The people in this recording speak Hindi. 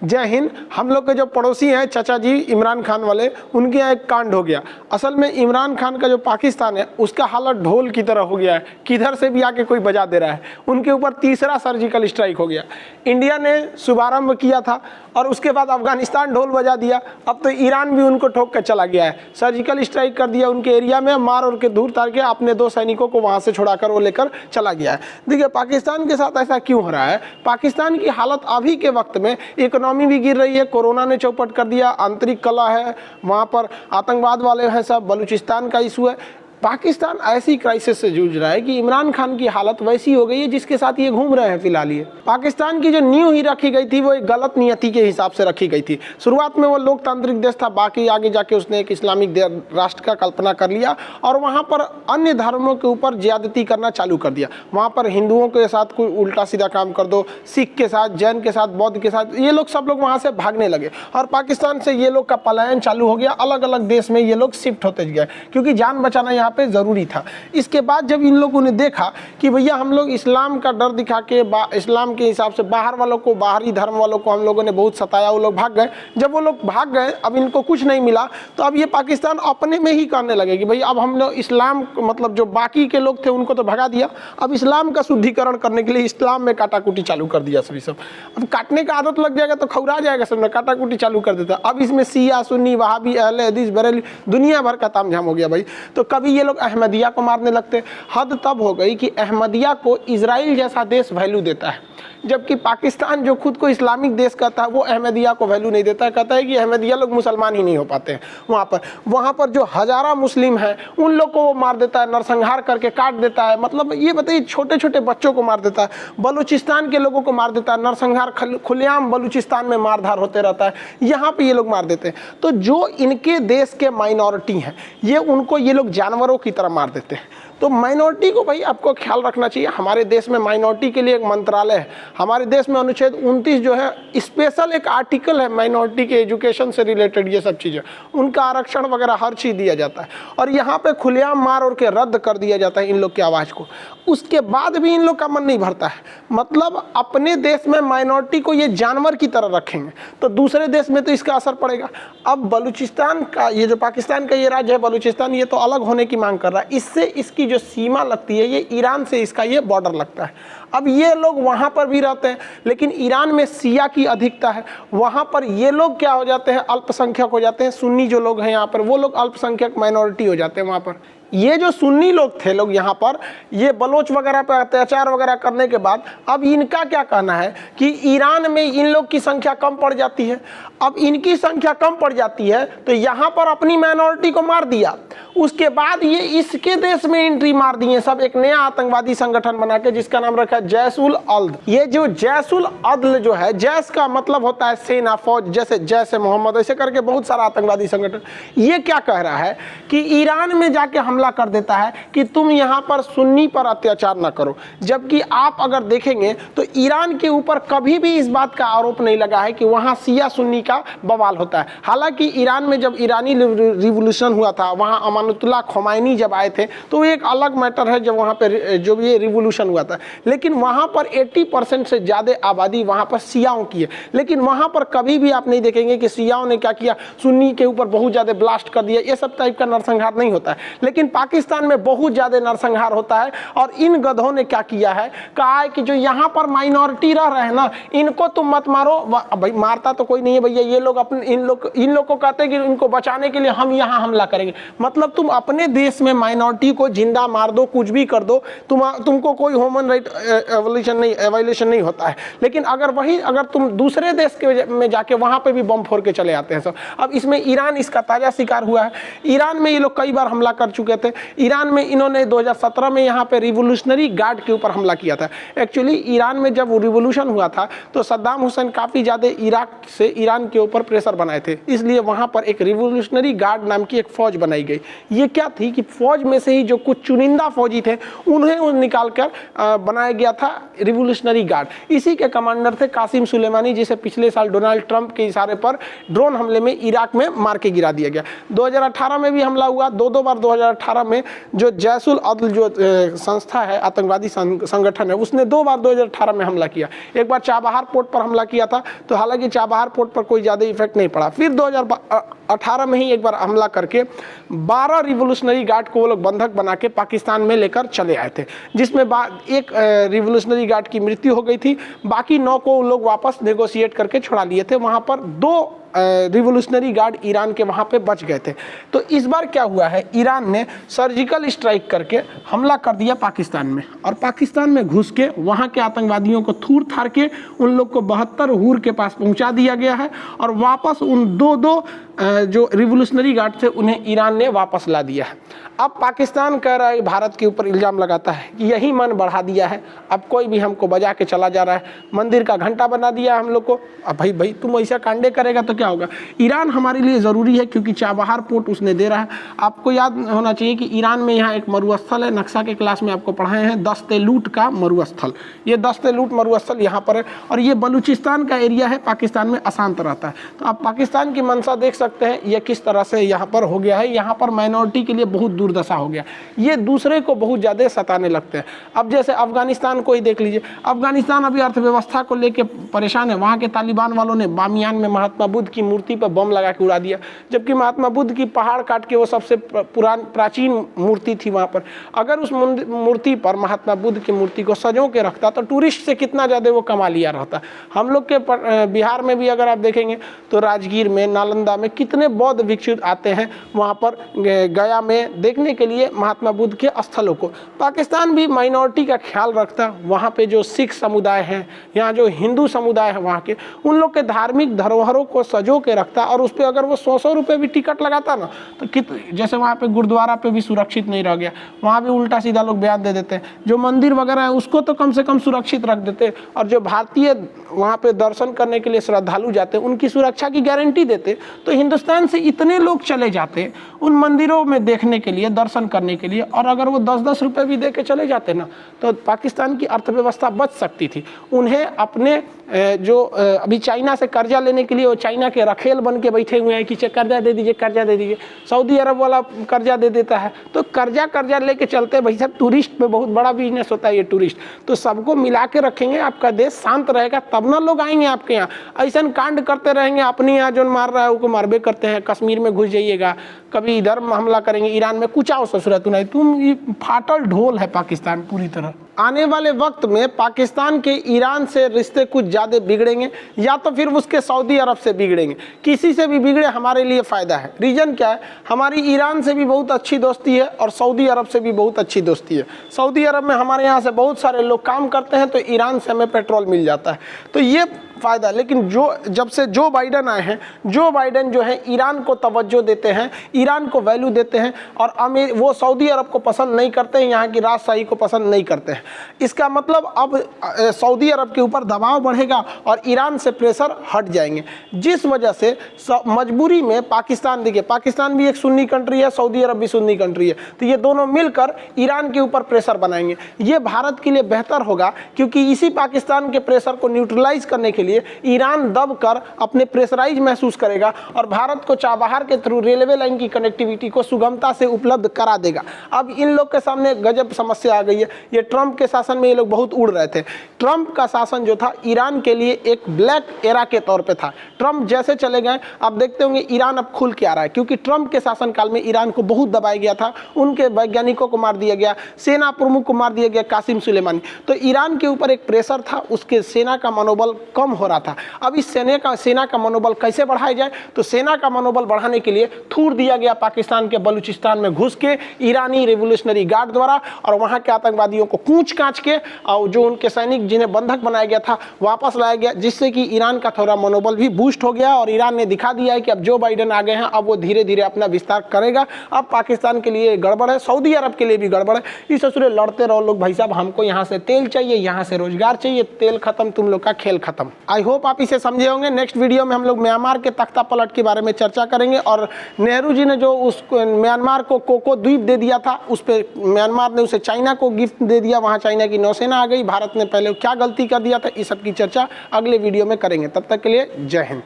जय हिंद। हम लोग के जो पड़ोसी हैं चाचा जी इमरान खान वाले, उनके यहाँ एक कांड हो गया। असल में इमरान खान का जो पाकिस्तान है उसका हालत ढोल की तरह हो गया है, किधर से भी आके कोई बजा दे रहा है। उनके ऊपर तीसरा सर्जिकल स्ट्राइक हो गया। इंडिया ने शुभारंभ किया था और उसके बाद अफगानिस्तान ढोल बजा दिया। अब तो ईरान भी उनको ठोक कर चला गया है, सर्जिकल स्ट्राइक कर दिया उनके एरिया में, मार और के दूर तार के अपने 2 सैनिकों को वहाँ से छुड़ाकर वो लेकर चला गया है। देखिए पाकिस्तान के साथ ऐसा क्यों हो रहा है। पाकिस्तान की हालत अभी के वक्त में इकोनॉमी भी गिर रही है, कोरोना ने चौपट कर दिया, आंतरिक कला है, वहाँ पर आतंकवाद वाले हैं सब, बलूचिस्तान का इशू है। पाकिस्तान ऐसी क्राइसिस से जूझ रहा है कि इमरान खान की हालत वैसी हो गई है जिसके साथ ये घूम रहे हैं फिलहाल। ये पाकिस्तान की जो नींव ही रखी गई थी वो एक गलत नियति के हिसाब से रखी गई थी। शुरुआत में वो लोकतांत्रिक देश था, बाकी आगे जाके उसने एक इस्लामिक राष्ट्र का कल्पना कर लिया और वहाँ पर अन्य धर्मों के ऊपर ज्यादती करना चालू कर दिया। वहाँ पर हिंदुओं के साथ कोई उल्टा सीधा काम कर दो, सिख के साथ, जैन के साथ, बौद्ध के साथ, ये लोग सब लोग वहाँ से भागने लगे और पाकिस्तान से ये लोग का पलायन चालू हो गया। अलग अलग देश में ये लोग शिफ्ट होते गए क्योंकि जान बचाना यहाँ पे जरूरी था। इसके बाद जब इन लोगों ने देखा कि भैया हम लोग इस्लाम का डर दिखा के इस्लाम के हिसाब से बाहर वालों को, बाहरी धर्म वालों को हम लोगों ने बहुत सताया, वो लोग भाग गए। जब वो लोग भाग गए, अब इनको कुछ नहीं मिला, तो अब ये पाकिस्तान अपने में ही करने लगे कि भाई अब हम लोग इस्लाम, मतलब जो बाकी के लोग थे उनको तो भगा दिया, अब इस्लाम का शुद्धिकरण करने के लिए इस्लाम में काटाकुटी चालू कर दिया सभी सब। अब काटने का आदत लग जाएगा तो खौरा जाएगा सब, काटाकुटी चालू कर देता। अब इसमें शिया, सुन्नी, वहाबी, अहले हदीस, बरेली, दुनिया भर का तामझाम हो गया भाई। तो कभी ये लोग अहमदिया को मारने लगते। हद तब हो गई कि अहमदिया को इजराइल जैसा देश वैल्यू देता है, जबकि पाकिस्तान जो खुद को इस्लामिक देश कहता है वो अहमदिया को वैल्यू नहीं देता है। कहता है कि अहमदिया लोग मुसलमान ही नहीं हो पाते हैं। वहाँ पर जो हजारा मुस्लिम हैं उन लोग को वो मार देता है, नरसंहार करके काट देता है। मतलब ये बताइए, छोटे छोटे बच्चों को मार देता है, बलूचिस्तान के लोगों को मार देता है, नरसंहार खुलेआम बलूचिस्तान में मारधार होते रहता है, यहाँ पे ये लोग मार देते हैं। तो जो इनके देश के माइनॉरिटी हैं ये उनको ये लोग जानवरों की तरह मार देते हैं। तो माइनॉरिटी को भाई आपको ख्याल रखना चाहिए। हमारे देश में माइनॉरिटी के लिए एक मंत्रालय है, हमारे देश में अनुच्छेद 29 जो है स्पेशल एक आर्टिकल है माइनॉरिटी के एजुकेशन से रिलेटेड, ये सब चीज़ें, उनका आरक्षण वगैरह हर चीज़ दिया जाता है और यहाँ पे खुलेआम मार और के रद्द कर दिया जाता है इन लोग की आवाज़ को। उसके बाद भी इन लोग का मन नहीं भरता है। मतलब अपने देश में माइनॉरिटी को ये जानवर की तरह रखेंगे तो दूसरे देश में तो इसका असर पड़ेगा। अब बलूचिस्तान का, ये जो पाकिस्तान का ये राज्य है बलूचिस्तान, ये तो अलग होने की मांग कर रहा है। इससे इसकी जो सीमा लगती है ये ईरान से इसका ये बॉर्डर लगता है। अब ये लोग वहाँ पर भी रहते हैं लेकिन ईरान में शिया की अधिकता है, वहाँ पर ये लोग क्या हो जाते हैं, अल्पसंख्यक हो जाते हैं। सुन्नी जो लोग हैं यहाँ पर वो लोग अल्पसंख्यक माइनॉरिटी हो जाते हैं वहाँ पर। ये जो सुन्नी लोग थे लोग यहाँ पर, ये बलोच वगैरह पर अत्याचार वगैरह करने के बाद अब इनका क्या कहना है कि ईरान में इन लोग की संख्या कम पड़ जाती है। अब इनकी संख्या कम पड़ जाती है तो यहाँ पर अपनी माइनॉरिटी को मार दिया, उसके बाद ये इसके देश में एंट्री मार दिए सब, एक नया आतंकवादी संगठन बना के जिसका नाम रखा है जैशुल अल्द। ये जो जैशुल अदल जो है, जैश का मतलब होता है सेना, फौज, जैसे जैसे मोहम्मद, ऐसे करके बहुत सारा आतंकवादी संगठन। ये क्या कह रहा है कि ईरान में जाके हमला कर देता है कि तुम यहाँ पर सुन्नी पर अत्याचार ना करो, जबकि आप अगर देखेंगे तो ईरान के ऊपर कभी भी इस बात का आरोप नहीं लगा है कि वहाँ शिया सुन्नी का बवाल होता है। हालांकि ईरान में जब ईरानी रिवोल्यूशन हुआ था, वहाँ अमानुल्लाह खोमैनी जब आए थे तो एक अलग मैटर है जब वहाँ पे जो ये रिवोल्यूशन हुआ था, लेकिन वहाँ पर 80% से ज़्यादा आबादी वहाँ पर शियाओं की है। लेकिन वहाँ पर कभी भी आप नहीं देखेंगे कि शियाओं ने क्या किया, सुन्नी के ऊपर बहुत ज़्यादा ब्लास्ट कर दिया, ये सब टाइप का नरसंहार नहीं होता है। लेकिन पाकिस्तान में बहुत ज़्यादा नरसंहार होता है और इन गधों ने क्या किया है, कहा है कि जो यहाँ पर माइनॉरिटी रह रहे हैं ना, इनको तुम मत मारो। भाई मारता तो कोई नहीं है भैया, ये लोग अपने इन लोग को कहते हैं कि इनको बचाने के लिए हम यहाँ हमला करेंगे। मतलब तुम अपने देश में माइनॉरिटी को जिंदा मार दो, कुछ भी कर दो, तुमको कोई ह्यूमन राइट एवोल्यूशन नहीं होता है। लेकिन अगर तुम दूसरे देश के में जाके वहाँ पे भी बम फोड़ के चले आते हैं सब। अब इसमें ईरान इसका ताज़ा शिकार हुआ है। ईरान में ये लोग कई बार हमला कर चुके थे। ईरान में इन्होंने 2017 में यहाँ पे रिवोल्यूशनरी गार्ड के ऊपर हमला किया था। एक्चुअली ईरान में जब रिवोल्यूशन हुआ था तो सद्दाम हुसैन काफ़ी ज़्यादा इराक से ईरान के ऊपर प्रेशर बनाए थे, इसलिए वहाँ पर एक रिवोल्यूशनरी गार्ड नाम की एक फ़ौज बनाई गई। ये क्या थी कि फ़ौज में से ही जो कुछ चुनिंदा फौजी थे उन्हें निकाल कर बनाया गया था रिवोल्यूशनरी गार्ड। इसी के कमांडर थे कासिम सुलेमानी, जिसे पिछले साल डोनाल्ड ट्रंप के इशारे पर ड्रोन हमले में इराक में मार के गिरा दिया गया। 2018 में भी हमला हुआ, दो बार 2018 2018 में जो जैशुल अदल जो संस्था है, आतंकवादी संगठन है, उसने 2 बार 2018 में हमला किया। एक बार चाबहार पोर्ट पर हमला किया था, तो हालांकि चाबहार पोर्ट पर कोई ज़्यादा इफेक्ट नहीं पड़ा। फिर 2018 में ही एक बार हमला करके 12 रिवोल्यूशनरी गार्ड को वो लोग बंधक बना के पाकिस्तान में लेकर चले आए थे, जिसमें एक रिवोल्यूशनरी गार्ड की मृत्यु हो गई थी। बाकी 9 को लोग वापस नेगोशिएट करके छुड़ा लिए थे। वहाँ पर 2 रिवोल्यूशनरी गार्ड ईरान के वहाँ पे बच गए थे। तो इस बार क्या हुआ है, ईरान ने सर्जिकल स्ट्राइक करके हमला कर दिया पाकिस्तान में, और पाकिस्तान में घुस के वहाँ के आतंकवादियों को थूर थार के उन लोग को 72 हूर के पास पहुँचा दिया गया है, और वापस उन 2 जो रिवोल्यूशनरी गार्ड थे उन्हें ईरान ने वापस ला दिया है। अब पाकिस्तान कह रहा है, भारत के ऊपर इल्ज़ाम लगाता है कि यही मन बढ़ा दिया है, अब कोई भी हमको बजा के चला जा रहा है, मंदिर का घंटा बना दिया हम लोग को। अब भाई तुम ऐसा कांडे करेगा तो क्या होगा। ईरान हमारे लिए ज़रूरी है क्योंकि चाबहार पोर्ट उसने दे रहा है। आपको याद होना चाहिए कि ईरान में यहाँ एक मरुस्थल है, नक्शा के क्लास में आपको पढ़ाए हैं, दस्त-ए-लूट का मरुस्थल। ये दस्त-ए-लूट मरुस्थल यहाँ पर है, और ये बलूचिस्तान का एरिया है, पाकिस्तान में अशांत रहता है। तो आप पाकिस्तान की मंशा देख सकते हैं ये किस तरह से यहाँ पर हो गया है। यहाँ पर माइनॉरिटी के लिए बहुत दुर्दशा हो गया, ये दूसरे को बहुत ज़्यादा सताने लगते हैं। अब जैसे अफगानिस्तान को ही देख लीजिए, अफगानिस्तान अभी अर्थव्यवस्था को लेकर परेशान है। वहाँ के तालिबान वालों ने बामियान में महात्मा बुद्ध की मूर्ति पर बम लगा के उड़ा दिया, जबकि महात्मा बुद्ध की पहाड़ काट के वो सबसे प्राचीन मूर्ति थी वहाँ पर। अगर उस मूर्ति पर, महात्मा बुद्ध की मूर्ति को सजो के रखता तो टूरिस्ट से कितना ज़्यादा वो कमा लिया रहता। हम लोग के बिहार में भी अगर आप देखेंगे तो राजगीर में, नालंदा में कितने बौद्ध भिक्षु आते हैं वहाँ पर, गया में देखने के लिए महात्मा बुद्ध के स्थलों को। पाकिस्तान भी माइनॉरिटी का ख्याल रखता, वहाँ पे जो सिख समुदाय हैं, यहाँ जो हिंदू समुदाय है वहाँ के, उन लोग के धार्मिक धरोहरों को सजो के रखता, और उस पर अगर वो 100 रुपये भी टिकट लगाता ना तो जैसे वहाँ पे गुरुद्वारा पे भी सुरक्षित नहीं रह गया, वहाँ भी उल्टा सीधा लोग बयान दे देते हैं। जो मंदिर वगैरह है उसको तो कम से कम सुरक्षित रख देते, और जो भारतीय वहाँ पे दर्शन करने के लिए श्रद्धालु जाते उनकी सुरक्षा की गारंटी देते। तो हिंदुस्तान से इतने लोग चले जाते उन मंदिरों में देखने के लिए, दर्शन करने के लिए, और अगर वो 10-10 रुपये भी दे के चले जाते ना तो पाकिस्तान की अर्थव्यवस्था बच सकती थी। उन्हें अपने जो अभी चाइना से कर्जा लेने के लिए वो चाइना के रखेल बन के बैठे हुए हैं कि कर्जा दे दीजिए, कर्जा दे दीजिए। सऊदी अरब वाला कर्जा दे देता है, तो कर्जा लेके चलते। भाई साहब, टूरिस्ट में बहुत बड़ा बिजनेस होता है ये टूरिस्ट, तो सबको मिला के रखेंगे, आपका देश शांत रहेगा तब ना लोग आएंगे आपके यहाँ। ऐसा कांड करते रहेंगे, अपने यहाँ जो मार रहा है उसको मारबे करते हैं। कश्मीर में घुस जाइएगा, कभी इधर हमला करेंगे, ईरान में कुछ आओ ससुरा नहीं, तुम ये फाटल ढोल है पाकिस्तान पूरी तरह। आने वाले वक्त में पाकिस्तान के ईरान से रिश्ते कुछ ज़्यादा बिगड़ेंगे, या तो फिर उसके सऊदी अरब से बिगड़ेंगे। किसी से भी बिगड़े हमारे लिए फ़ायदा है। रीज़न क्या है, हमारी ईरान से भी बहुत अच्छी दोस्ती है और सऊदी अरब से भी बहुत अच्छी दोस्ती है। सऊदी अरब में हमारे यहाँ से बहुत सारे लोग काम करते हैं, तो ईरान से हमें पेट्रोल मिल जाता है, तो ये फ़ायदा। लेकिन जब से जो बाइडन आए हैं, जो बाइडन जो है ईरान को तवज्जो देते हैं, ईरान को वैल्यू देते हैं, और वो सऊदी अरब को पसंद नहीं करते हैं, यहाँ की राजशाही को पसंद नहीं करते हैं। इसका मतलब अब सऊदी अरब के ऊपर दबाव बढ़ेगा और ईरान से प्रेशर हट जाएंगे, जिस वजह से मजबूरी में पाकिस्तान, देखिए पाकिस्तान भी एक सुन्नी कंट्री है, सऊदी अरब भी सुन्नी कंट्री है, तो ये दोनों मिलकर ईरान के ऊपर प्रेशर बनाएंगे। ये भारत के लिए बेहतर होगा, क्योंकि इसी पाकिस्तान के प्रेशर को न्यूट्रलाइज करने के लिए ईरान दबकर अपने प्रेशराइज महसूस करेगा और भारत को चाबहार के थ्रू रेलवे लाइन की कनेक्टिविटी को सुगमता से उपलब्ध करा देगा। अब इन लोग के सामने गजब समस्या आ गई है। ये ट्रंप के शासन में ये लोग बहुत उड़ रहे थे। ट्रंप का शासन जो था ईरान के लिए एक ब्लैक एरा के तौर पे था। ट्रंप जैसे चले गए, आप देखते होंगे ईरान अब खुल के आ रहा है, क्योंकि ट्रंप के शासनकाल में ईरान को बहुत दबाया गया था, उनके वैज्ञानिकों को मार दिया गया, सेना प्रमुख को मार दिया गया, कासिम सुलेमानी। तो ईरान के ऊपर एक प्रेशर था, उसके सेना का मनोबल कम हो रहा था। अब इस सेना का मनोबल कैसे बढ़ाया जाए, तो सेना का मनोबल बढ़ाने के लिए थूर दिया गया पाकिस्तान के बलूचिस्तान में घुस के ईरानी रिवोल्यूशनरी गार्ड द्वारा, और वहां के आतंकवादियों को कूच कांच के और जो उनके सैनिक जिन्हें बंधक बनाया गया था वापस लाया गया, जिससे कि ईरान का थोड़ा मनोबल भी बूस्ट हो गया। और ईरान ने दिखा दिया है कि अब जो बाइडन आ गए हैं, अब वो धीरे धीरे अपना विस्तार करेगा। अब पाकिस्तान के लिए गड़बड़ है, सऊदी अरब के लिए भी गड़बड़ है। इस ससुरे लड़ते रहो लोग, भाई साहब हमको यहाँ से तेल चाहिए, यहाँ से रोजगार चाहिए, तेल खत्म, तुम लोग का खेल खत्म। आई होप आप इसे समझे होंगे। नेक्स्ट वीडियो में हम लोग म्यांमार के तख्ता पलट के बारे में चर्चा करेंगे, और नेहरू जी ने जो उस म्यांमार को कोको द्वीप दे दिया था, उस पर म्यांमार ने उसे चाइना को गिफ्ट दे दिया, वहाँ चाइना की नौसेना आ गई, भारत ने पहले क्या गलती कर दिया था, इस सब की चर्चा अगले वीडियो में करेंगे। तब तक के लिए जय हिंद।